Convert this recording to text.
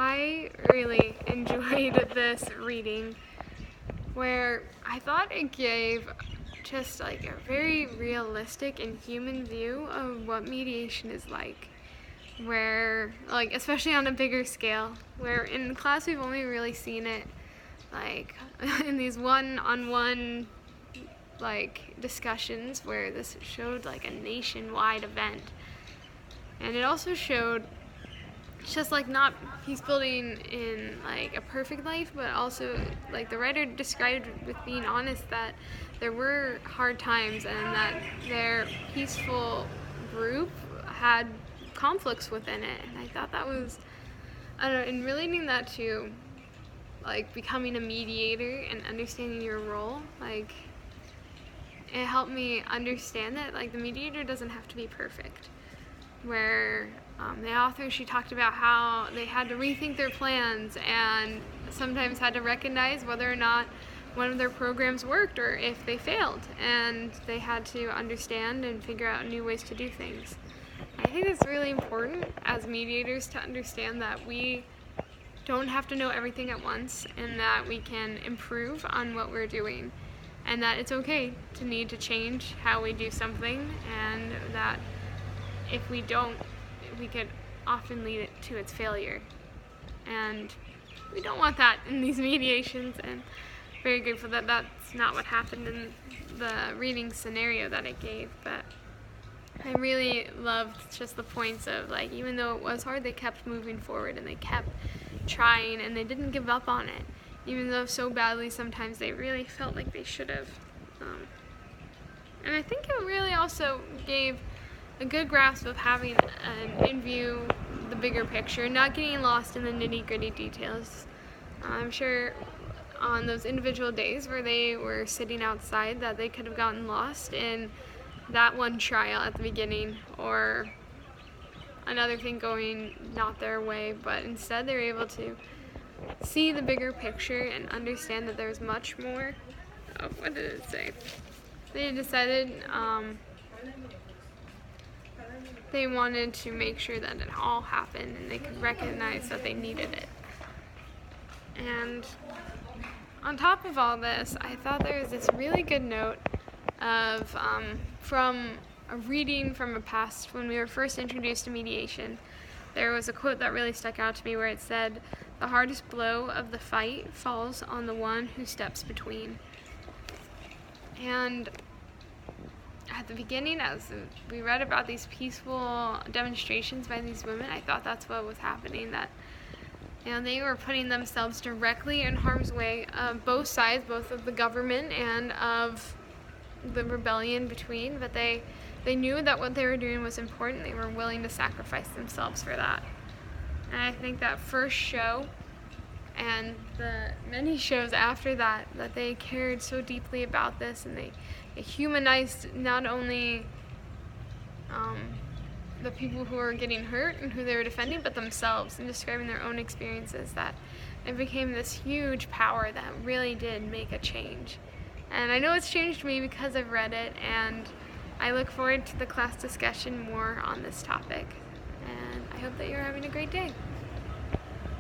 I really enjoyed this reading where I thought it gave just like a very realistic and human view of what mediation is like. Where, like, especially on a bigger scale, where in class we've only really seen it like in these one-on-one like discussions where this showed like a nationwide event. And it also showed just like not peace building in like a perfect life, but also like the writer described with being honest that there were hard times and that their peaceful group had conflicts within it. And I thought that was, I don't know, in relating that to like becoming a mediator and understanding your role, like it helped me understand that like the mediator doesn't have to be perfect. Where the author, she talked about how they had to rethink their plans and sometimes had to recognize whether or not one of their programs worked or if they failed, and they had to understand and figure out new ways to do things. I think it's really important as mediators to understand that we don't have to know everything at once, and that we can improve on what we're doing, and that it's okay to need to change how we do something, and that if we don't, we could often lead it to its failure. And we don't want that in these mediations, and very grateful that that's not what happened in the reading scenario that it gave. But I really loved just the points of like, even though it was hard, they kept moving forward and they kept trying and they didn't give up on it, even though so badly sometimes they really felt like they should have. And I think it really also gave a good grasp of having in view the bigger picture, not getting lost in the nitty-gritty details. I'm sure on those individual days where they were sitting outside that they could have gotten lost in that one trial at the beginning or another thing going not their way, but instead they were able to see the bigger picture and understand that there's much more. Oh, what did it say? They decided they wanted to make sure that it all happened and they could recognize that they needed it. And on top of all this, I thought there was this really good note of from a reading from a past when we were first introduced to mediation. There was a quote that really stuck out to me where it said, "The hardest blow of the fight falls on the one who steps between." And at the beginning, as we read about these peaceful demonstrations by these women, I thought that's what was happening, that they were putting themselves directly in harm's way of both sides, both of the government and of the rebellion between, but they knew that what they were doing was important. They were willing to sacrifice themselves for that. And I think that first show and the many shows after that they cared so deeply about this, and they humanized not only the people who were getting hurt and who they were defending, but themselves, and describing their own experiences, that it became this huge power that really did make a change. And I know it's changed me because I've read it, and I look forward to the class discussion more on this topic. And I hope that you're having a great day.